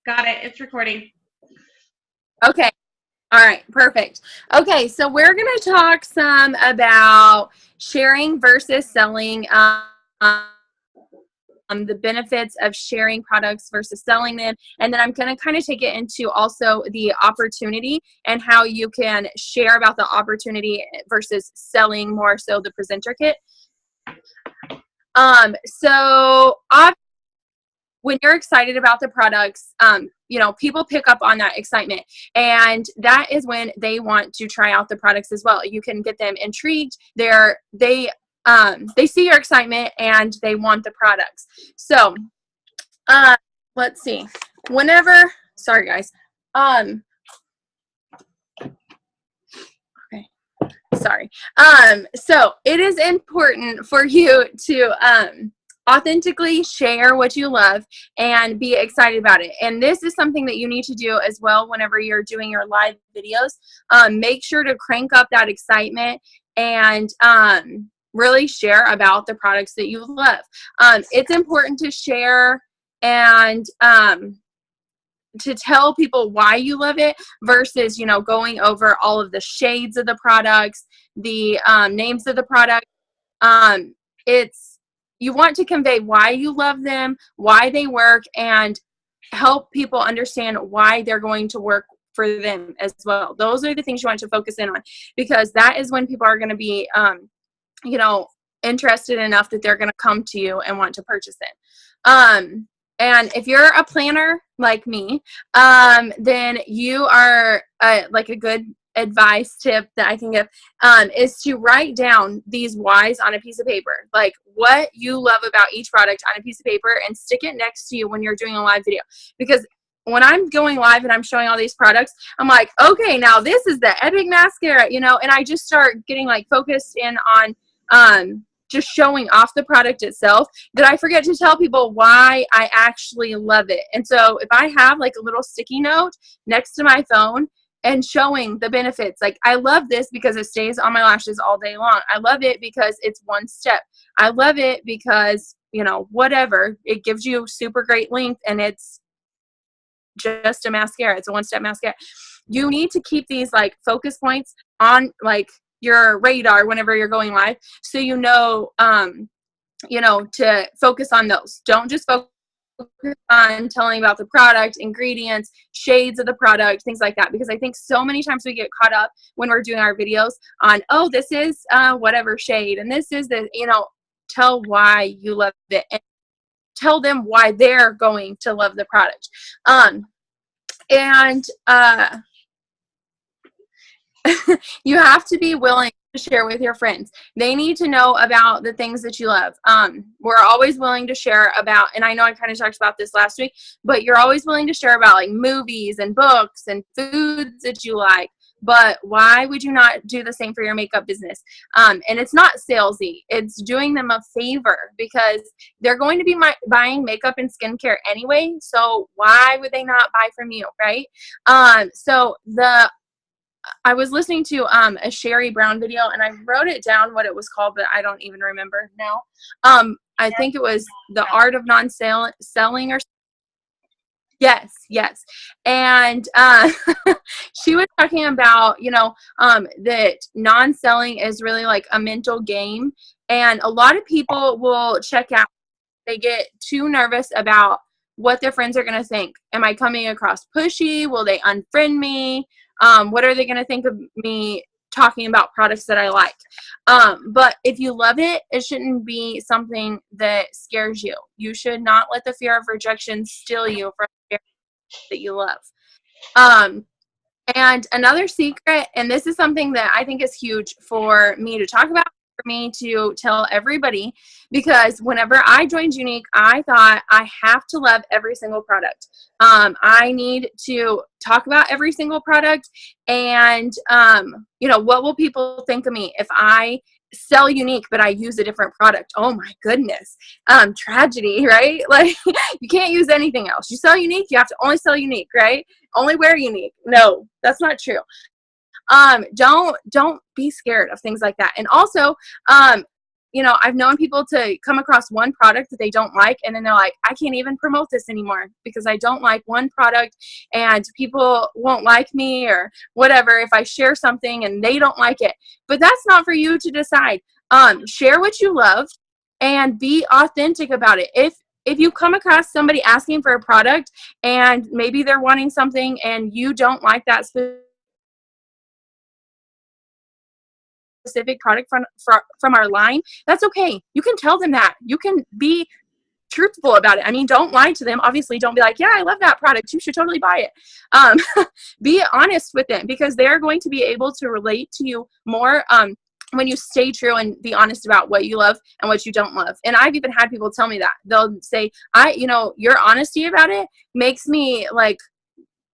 Got it. It's recording. Okay. All right. Perfect. Okay. So we're going to talk some about sharing versus selling, the benefits of sharing products versus selling them. And then I'm going to kind of take it into also the opportunity and how you can share about the opportunity versus selling more so the presenter kit. So when you're excited about the products, people pick up on that excitement, and that is when they want to try out the products as well. You can get them intrigued. They see your excitement and they want the products. So, let's see. Sorry guys. Okay. Sorry. So it is important for you to authentically share what you love and be excited about it. And this is something that you need to do as well whenever you're doing your live videos. Make sure to crank up that excitement and really share about the products that you love. It's important to share and to tell people why you love it versus, going over all of the shades of the products, the names of the product. It's You want to convey why you love them, why they work, and help people understand why they're going to work for them as well. Those are the things you want to focus in on, because that is when people are going to be, interested enough that they're going to come to you and want to purchase it. And if you're a planner like me, then you are like a good advice tip that I can give is to write down these whys on a piece of paper, like what you love about each product on a piece of paper, and stick it next to you when you're doing a live video. Because when I'm going live and I'm showing all these products, I'm like, okay, now this is the Epic mascara, and I just start getting like focused in on just showing off the product itself, that I forget to tell people why I actually love it. And so if I have like a little sticky note next to my phone and showing the benefits, like I love this because it stays on my lashes all day long. I love it because it's one step. I love it because, whatever, it gives you super great length and it's just a mascara. It's a one-step mascara. You need to keep these like focus points on like your radar whenever you're going live, so to focus on those. Don't just focus on telling about the product, ingredients, shades of the product, things like that, because I think so many times we get caught up when we're doing our videos on, oh, this is whatever shade, and this is the, tell why you love it and tell them why they're going to love the product. And you have to be willing to share with your friends. They need to know about the things that you love. We're always willing to share about, and I know I kind of talked about this last week, but you're always willing to share about like movies and books and foods that you like. But why would you not do the same for your makeup business? And it's not salesy. It's doing them a favor, because they're going to be buying makeup and skincare anyway. So why would they not buy from you, right? I was listening to a Sherry Brown video, and I wrote it down what it was called, but I don't even remember now. I think it was The Art of Non-Selling or yes. And she was talking about, that non-selling is really like a mental game. And a lot of people will check out. They get too nervous about what their friends are going to think. Am I coming across pushy? Will they unfriend me? What are they going to think of me talking about products that I like? But if you love it, it shouldn't be something that scares you. You should not let the fear of rejection steal you from the that you love. And another secret, and this is something that I think is huge for me to talk about, for me to tell everybody, because whenever I joined Younique, I thought I have to love every single product. I need to talk about every single product, and what will people think of me if I sell Younique but I use a different product? Oh my goodness. Tragedy, right? Like, you can't use anything else. You sell Younique, you have to only sell Younique, right? Only wear Younique. No, that's not true. Don't be scared of things like that. And also, you know, I've known people to come across one product that they don't like, and then they're like, I can't even promote this anymore because I don't like one product and people won't like me or whatever if I share something and they don't like it. But that's not for you to decide. Share what you love and be authentic about it. If you come across somebody asking for a product and maybe they're wanting something and you don't like that specific product from our line, that's okay. You can tell them that. You can be truthful about it. I mean, don't lie to them. Obviously, don't be like, yeah, I love that product, you should totally buy it. Be honest with them, because they're going to be able to relate to you more when you stay true and be honest about what you love and what you don't love. And I've even had people tell me that. They'll say, your honesty about it makes me like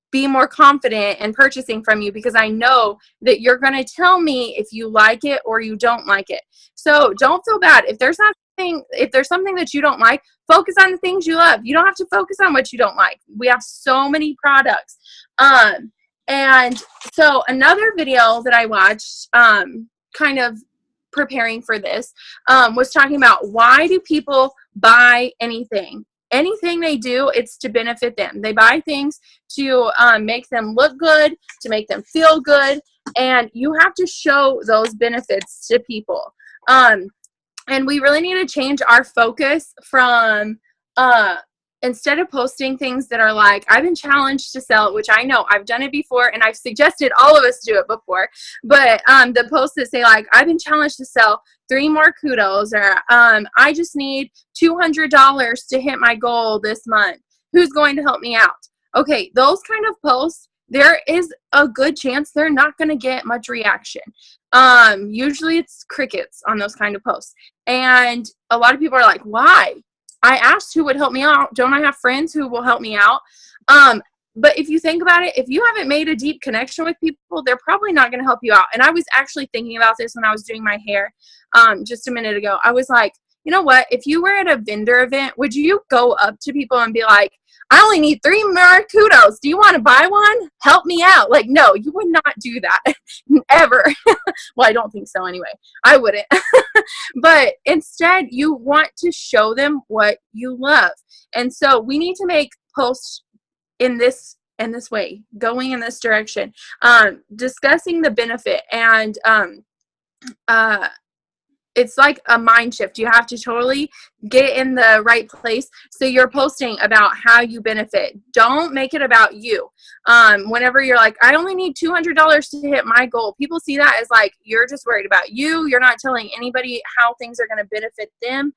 be more confident in purchasing from you, because I know that you're going to tell me if you like it or you don't like it. So don't feel bad if there's something that you don't like. Focus on the things you love. You don't have to focus on what you don't like. We have so many products. And so another video that I watched, kind of preparing for this, was talking about, why do people buy anything they do? It's to benefit them. They buy things to make them look good, to make them feel good, and you have to show those benefits to people. And we really need to change our focus from instead of posting things that are like, I've been challenged to sell, which I know I've done it before and I've suggested all of us do it before, but the posts that say like, I've been challenged to sell 3 more kudos, or I just need $200 to hit my goal this month. Who's going to help me out? Okay, those kind of posts, there is a good chance they're not going to get much reaction. Usually it's crickets on those kind of posts. And a lot of people are like, why? I asked who would help me out. Don't I have friends who will help me out? But if you think about it, if you haven't made a deep connection with people, they're probably not going to help you out. And I was actually thinking about this when I was doing my hair just a minute ago. I was like, you know what? If you were at a vendor event, would you go up to people and be like, I only need 3 more kudos. Do you want to buy one? Help me out. Like, no, you would not do that ever. Well, I don't think so anyway. I wouldn't. But instead, you want to show them what you love. And so we need to make posts in this way, going in this direction, discussing the benefit, and it's like a mind shift. You have to totally get in the right place. So you're posting about how you benefit. Don't make it about you. Whenever you're like, I only need $200 to hit my goal, people see that as like, you're just worried about you. You're not telling anybody how things are going to benefit them.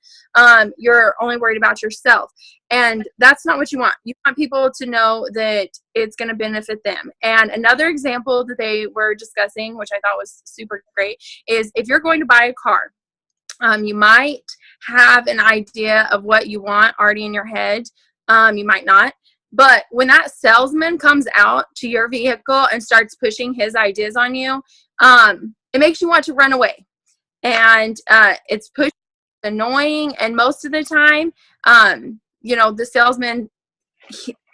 You're only worried about yourself. And that's not what you want. You want people to know that it's going to benefit them. And another example that they were discussing, which I thought was super great, is if you're going to buy a car, you might have an idea of what you want already in your head. You might not. But when that salesman comes out to your vehicle and starts pushing his ideas on you, it makes you want to run away. And it's annoying. And most of the time, the salesman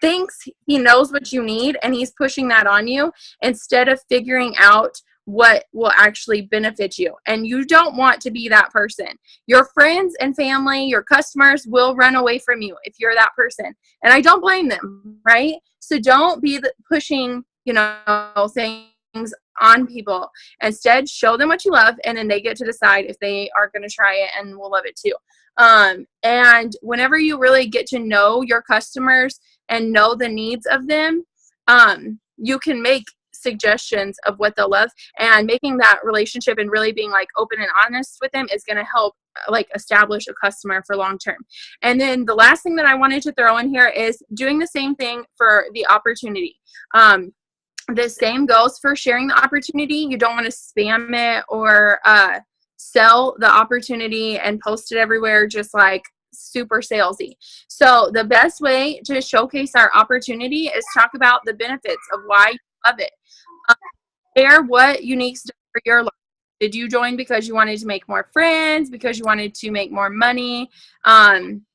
thinks he knows what you need, and he's pushing that on you instead of figuring out what will actually benefit you. And you don't want to be that person. Your friends and family, your customers will run away from you if you're that person. And I don't blame them, right? So don't be pushing, things on people. Instead, show them what you love, and then they get to decide if they are going to try it and will love it too. And whenever you really get to know your customers and know the needs of them, you can make suggestions of what they'll love, and making that relationship and really being like open and honest with them is going to help like establish a customer for long term. And then the last thing that I wanted to throw in here is doing the same thing for the opportunity. The same goes for sharing the opportunity. You don't want to spam it or sell the opportunity and post it everywhere just like super salesy. So the best way to showcase our opportunity is talk about the benefits of why you love it. Share what unique stuff for your life. Did you join because you wanted to make more friends, because you wanted to make more money?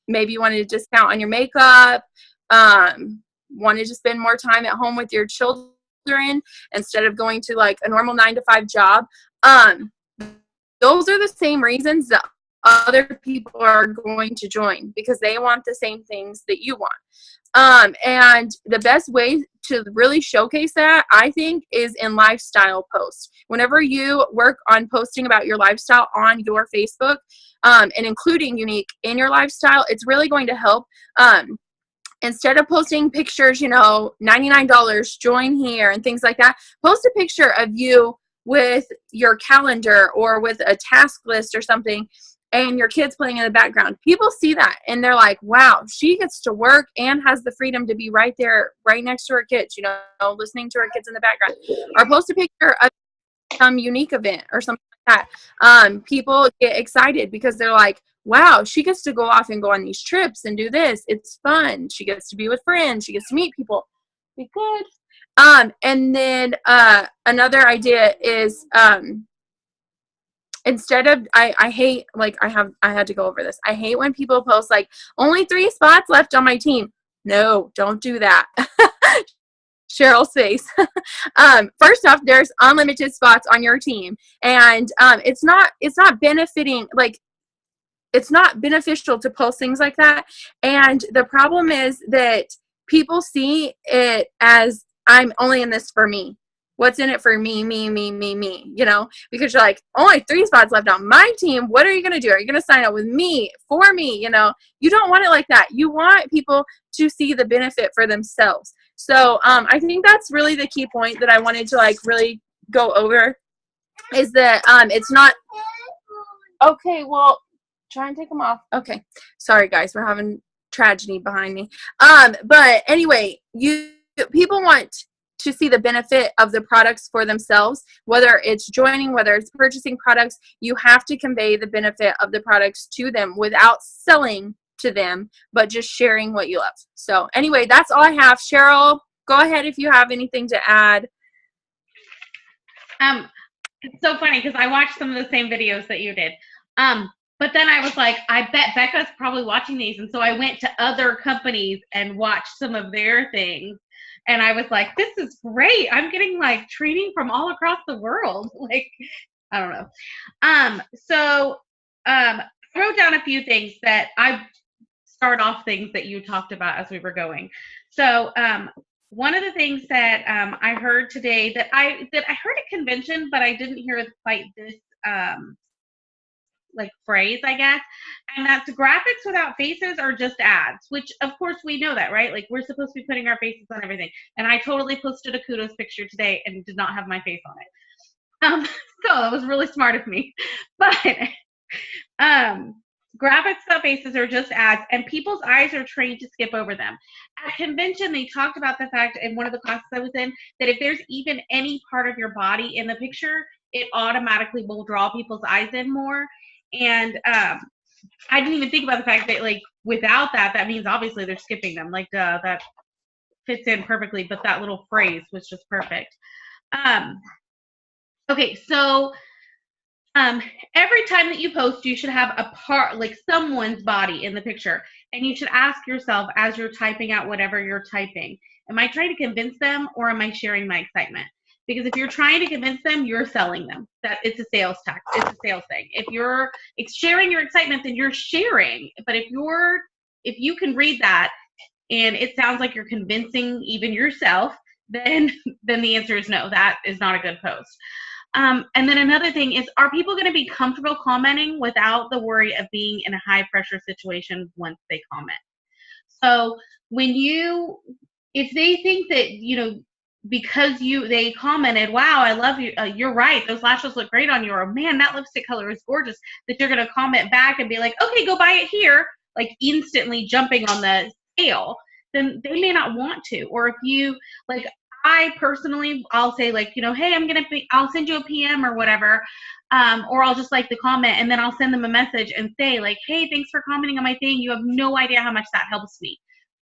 Maybe you wanted a discount on your makeup, wanted to spend more time at home with your children instead of going to like a normal 9-to-5 job. Those are the same reasons that other people are going to join because they want the same things that you want. And the best way to really showcase that, I think, is in lifestyle posts. Whenever you work on posting about your lifestyle on your Facebook, and including Younique in your lifestyle, it's really going to help. Instead of posting pictures, $99, join here and things like that, post a picture of you with your calendar or with a task list or something, and your kids playing in the background. People see that and they're like, wow, she gets to work and has the freedom to be right there, right next to her kids, listening to her kids in the background. Or post a picture of some unique event or something like that. People get excited because they're like, wow, she gets to go off and go on these trips and do this. It's fun. She gets to be with friends. She gets to meet people. Be good. And then another idea is, instead of, I hate, like, I had to go over this. I hate when people post like, only 3 spots left on my team. No, don't do that. Cheryl's face. First off, there's unlimited spots on your team, and it's not benefiting, like, it's not beneficial to post things like that. And the problem is that people see it as, I'm only in this for me. What's in it for me, because you're like, only 3 spots left on my team. What are you going to do? Are you going to sign up with me, for me? You don't want it like that. You want people to see the benefit for themselves. So I think that's really the key point that I wanted to, like, really go over, is that it's not, okay, well, try and take them off. Okay. Sorry, guys. We're having tragedy behind me. But anyway, people want to see the benefit of the products for themselves, whether it's joining, whether it's purchasing products. You have to convey the benefit of the products to them without selling to them, but just sharing what you love. So anyway, that's all I have. Cheryl, go ahead if you have anything to add. It's so funny because I watched some of the same videos that you did. But then I was like, I bet Becca's probably watching these. And so I went to other companies and watched some of their things. And I was like, this is great. I'm getting, like, training from all across the world. Like, I don't know. So I wrote down a few things that I start off things that you talked about as we were going. So one of the things that I heard today that I heard at convention, but I didn't hear quite this like phrase, I guess, and that's graphics without faces are just ads, which of course we know that, right? Like, we're supposed to be putting our faces on everything. And I totally posted a kudos picture today and did not have my face on it. So that was really smart of me. But graphics without faces are just ads, and people's eyes are trained to skip over them. At convention, they talked about the fact in one of the classes I was in that if there's even any part of your body in the picture, it automatically will draw people's eyes in more. And I didn't even think about the fact that, like, without that, that means obviously they're skipping them. Like, that fits in perfectly, but that little phrase was just perfect. Okay, so every time that you post, you should have a part, like someone's body in the picture. And you should ask yourself as you're typing out whatever you're typing, am I trying to convince them or am I sharing my excitement? Because if you're trying to convince them, you're selling them. That it's a sales tax. It's a sales thing. If you're sharing your excitement, then you're sharing. But if you can read that and it sounds like you're convincing even yourself, then the answer is no. That is not a good post. And then another thing is, are people going to be comfortable commenting without the worry of being in a high pressure situation once they comment? So if they think that, because they commented, wow, I love you, you're right, those lashes look great on you, or man, that lipstick color is gorgeous, that you're going to comment back and be like, okay, go buy it here, like instantly jumping on the sale, then they may not want to. Or if you, like, I personally, I'll say, like, hey, I'll send you a PM or whatever, or I'll just like the comment, and then I'll send them a message and say, like, hey, thanks for commenting on my thing. You have no idea how much that helps me.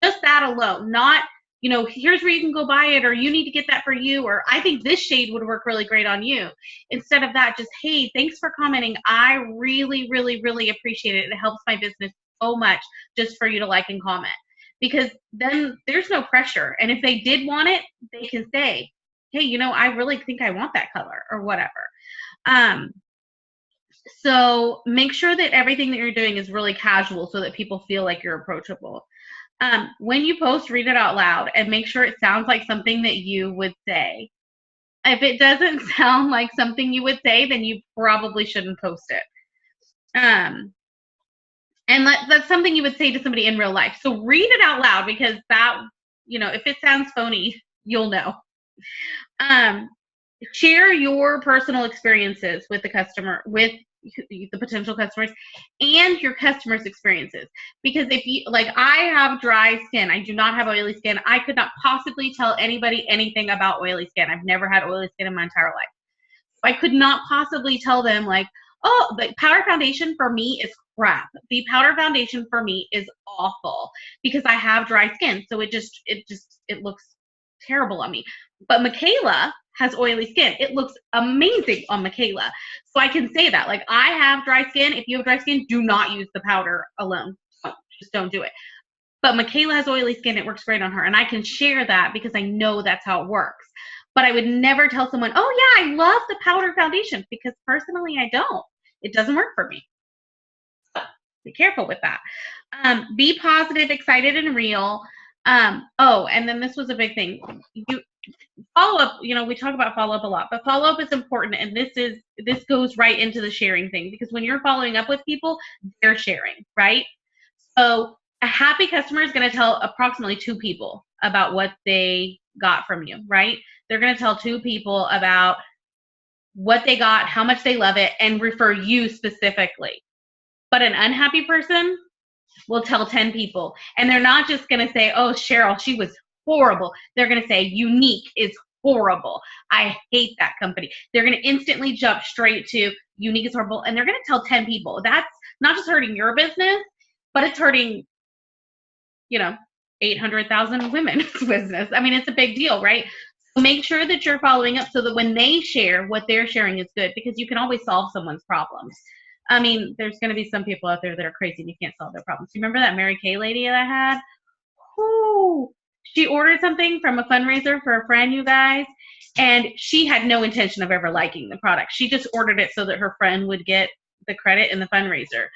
Just that alone, not, here's where you can go buy it, or you need to get that for you, or I think this shade would work really great on you. Instead of that, just, hey, thanks for commenting. I really, really, really appreciate it. It helps my business so much just for you to like and comment. Because then there's no pressure. And if they did want it, they can say, hey, I really think I want that color or whatever. So make sure that everything that you're doing is really casual so that people feel like you're approachable. When you post, read it out loud and make sure it sounds like something that you would say. If it doesn't sound like something you would say, then you probably shouldn't post it. And that's something you would say to somebody in real life. So read it out loud, because that, if it sounds phony, you'll know. Share your personal experiences with the customer, with the potential customers, and your customers' experiences. Because if you, like, I have dry skin, I do not have oily skin. I could not possibly tell anybody anything about oily skin. I've never had oily skin in my entire life. I could not possibly tell them, like, oh, the powder foundation for me is crap. The powder foundation for me is awful because I have dry skin. So it looks terrible on me. But Michaela has oily skin. It looks amazing on Michaela. So I can say that, like, I have dry skin. If you have dry skin, do not use the powder alone. Just don't do it. But Michaela has oily skin. It works great on her. And I can share that because I know that's how it works. But I would never tell someone, oh yeah, I love the powder foundation, because personally I don't. It doesn't work for me. So be careful with that. Be positive, excited, and real. And then this was a big thing. You follow up, we talk about follow up a lot, but follow up is important. And this goes right into the sharing thing, because when you're following up with people, they're sharing, right? So a happy customer is going to tell approximately 2 people about what they got from you, right? They're going to tell 2 people about what they got, how much they love it, and refer you specifically. But an unhappy person will tell 10 people. And they're not just going to say, oh, Cheryl, she was horrible. They're going to say, Younique is horrible. I hate that company. They're going to instantly jump straight to Younique is horrible. And they're going to tell 10 people. That's not just hurting your business, but it's hurting, 800,000 women's business. I mean, it's a big deal, right? So make sure that you're following up so that when they share, what they're sharing is good, because you can always solve someone's problems. I mean, there's going to be some people out there that are crazy and you can't solve their problems. You remember that Mary Kay lady that I had? Whoo! She ordered something from a fundraiser for a friend, you guys, and she had no intention of ever liking the product. She just ordered it so that her friend would get the credit in the fundraiser.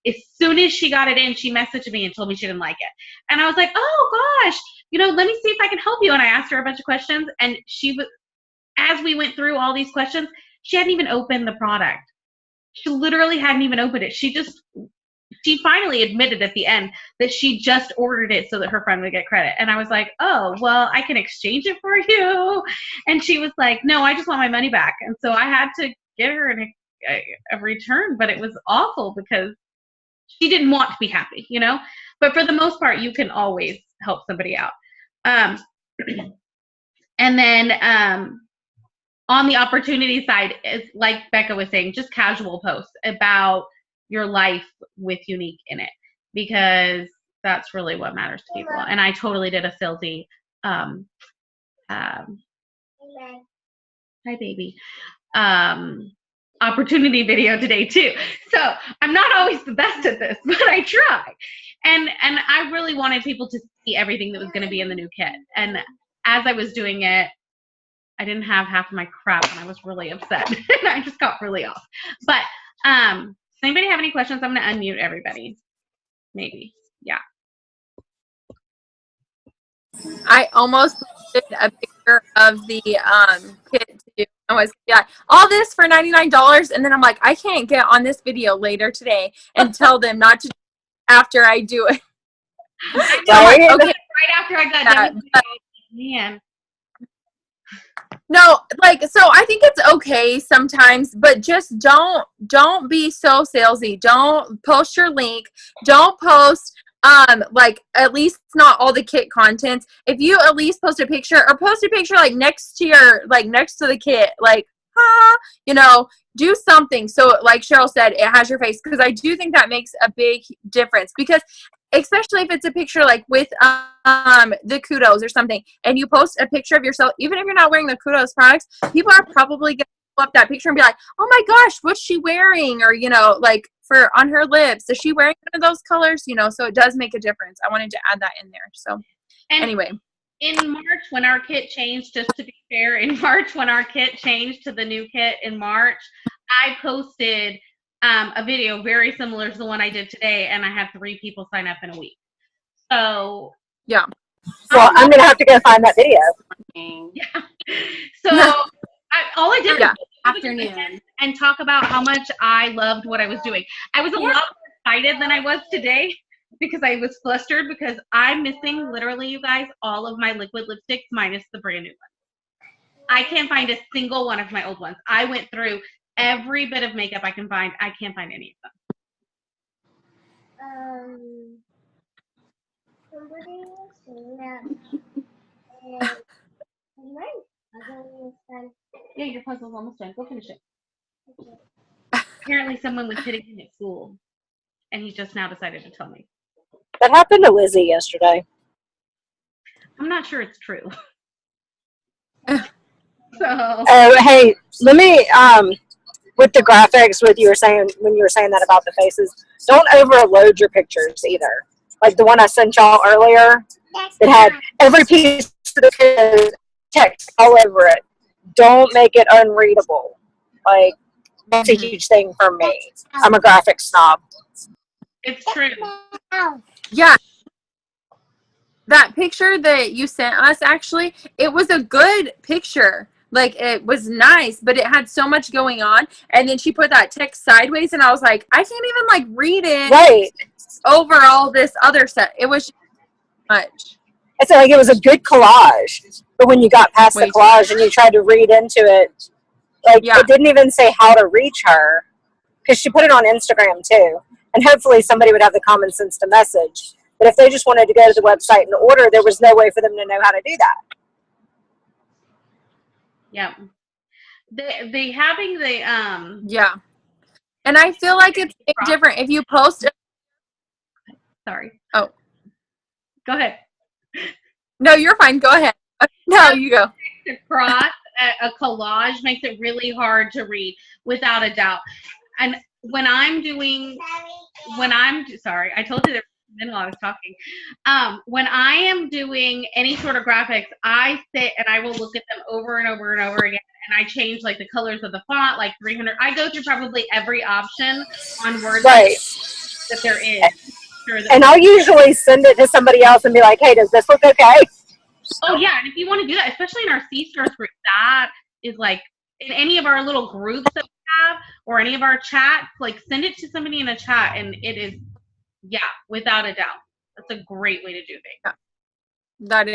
As soon as she got it in, she messaged me and told me she didn't like it. And I was like, oh gosh, let me see if I can help you. And I asked her a bunch of questions, and as we went through all these questions, she hadn't even opened the product. She literally hadn't even opened it. She finally admitted at the end that she just ordered it so that her friend would get credit. And I was like, oh, well, I can exchange it for you. And she was like, no, I just want my money back. And so I had to get her a return, but it was awful because she didn't want to be happy, But for the most part, you can always help somebody out. And then on the opportunity side, is like Becca was saying, just casual posts about your life with Younique in it, because that's really what matters to people. And I totally did a salesy hi baby opportunity video today too. So I'm not always the best at this, but I try. And I really wanted people to see everything that was going to be in the new kit. And as I was doing it, I didn't have half of my crap, and I was really upset. I just got really off. But does anybody have any questions? I'm going to unmute everybody. Maybe. Yeah. I almost did a picture of the kit too. I was, all this for $99, and then I'm like, I can't get on this video later today and tell them not to after I do it. I know, okay, right after I got done. Man. No, so I think it's okay sometimes, but just don't be so salesy. Don't post your link. Don't post at least not all the kit contents. If you at least post a picture next to the kit, do something. So like Cheryl said, it has your face, because I do think that makes a big difference, because especially if it's a picture like with the Kudos or something, and you post a picture of yourself, even if you're not wearing the Kudos products, people are probably going to pull up that picture and be like, oh my gosh, what's she wearing? Or, for on her lips, is she wearing one of those colors? So it does make a difference. I wanted to add that in there. So anyway. In March, when our kit changed, just to be fair, when our kit changed to the new kit in March, I posted a video very similar to the one I did today, and I had 3 people sign up in a week. So Yeah. Well, I'm gonna have to go find that video. yeah. So all I did was Afternoon. and talk about how much I loved what I was doing. I was a lot more excited than I was today because I was flustered because I'm missing literally, you guys, all of my liquid lipsticks minus the brand new ones. I can't find a single one of my old ones. I went through every bit of makeup I can find. I can't find any of them. Somebody was saying that. And my puzzle is done. Yeah, your puzzle's almost done. Go finish it. Apparently someone was hitting him at school, and he just now decided to tell me. That happened to Lizzie yesterday. I'm not sure it's true. So Oh, hey, let me with the graphics, with you were saying when you were saying that about the faces, don't overload your pictures either. Like the one I sent y'all earlier, it had every piece of the text all over it. Don't make it unreadable. Like that's a huge thing for me. I'm a graphic snob. it's true. Yeah. That picture that you sent us, actually, it was a good picture. Like, it was nice, but it had so much going on. And then she put that text sideways, and I was like, I can't even, like, read it Right. over all this other stuff. It was just much. It's like it was a good collage. But when you got past the collage and you tried to read into it, like it didn't even say how to reach her. Because she put it on Instagram, too. And hopefully somebody would have the common sense to message. But if they just wanted to go to the website and order, there was no way for them to know how to do that. Yeah. They having the Yeah. And I feel like it's different. If you post. Sorry. Oh. Go ahead. No, you're fine. Go ahead. No, you go. Across a collage makes it really hard to read, without a doubt. And when I'm sorry, I told you there while I was talking. When I am doing any sort of graphics, I sit and I will look at them over and over and over again, and I change like the colors of the font, like 300. I go through probably every option on Word that there is. And I'll usually send it to somebody else and be like, hey, does this look okay? Oh, yeah. And if you want to do that, especially in our C-Stars group, that is like in any of our little groups that we have or any of our chats, like send it to somebody in a chat, and it is, yeah, without a doubt. That's a great way to do things. Yeah. That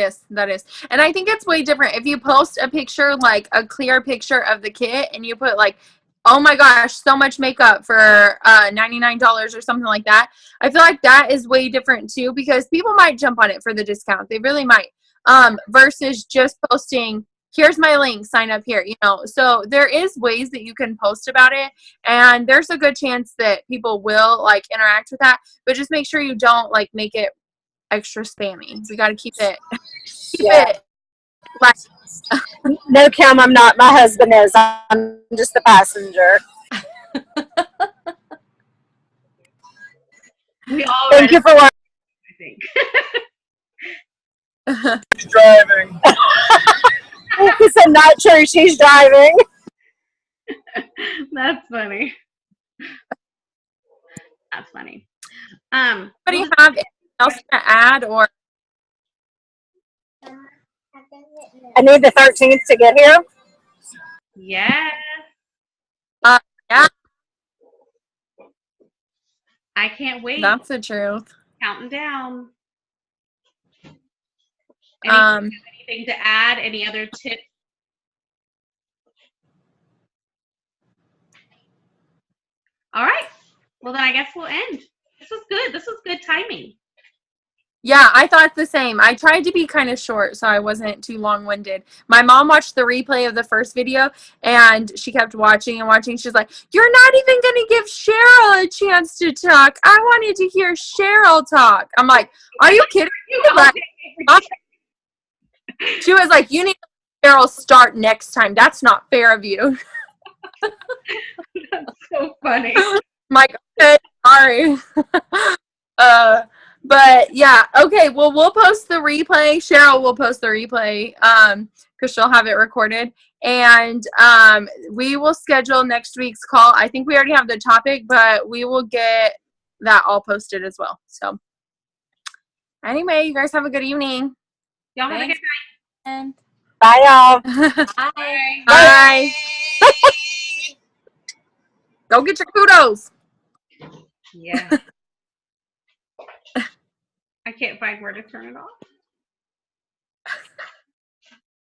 is. And I think it's way different. If you post a picture, like a clear picture of the kit, and you put like, oh my gosh, so much makeup for $99 or something like that. I feel like that is way different too, because people might jump on it for the discount. They really might. Versus just posting, here's my link, sign up here, you know. So there is ways that you can post about it, and there's a good chance that people will like interact with that, but just make sure you don't like make it extra spammy. We got to keep it like No, Kim, I'm not. My husband is. I'm just the passenger. We all Thank you for watching. I think. She's driving. He said, not true. She's driving. That's funny. That's funny. anybody have anything else to add, or I need the 13th to get here. Yes. yeah, I can't wait. that's the truth. Counting down. Anything to add? Any other tips? All right. Well, then I guess we'll end. This was good. This was good timing. Yeah, I thought the same. I tried to be kind of short so I wasn't too long-winded. My mom watched the replay of the first video, and she kept watching and watching. She's like, you're not even going to give Cheryl a chance to talk. I wanted to hear Cheryl talk. I'm like, are you kidding me? Like, she was like, you need to let Cheryl start next time. That's not fair of you. That's so funny. I'm like, okay, sorry. But yeah, okay. Well, we'll post the replay. Cheryl will post the replay because she'll have it recorded. And we will schedule next week's call. I think we already have the topic, but we will get that all posted as well. So anyway, you guys have a good evening. Y'all have a good And Bye, y'all. night. bye. Go get your kudos. Yeah. I can't find where to turn it off.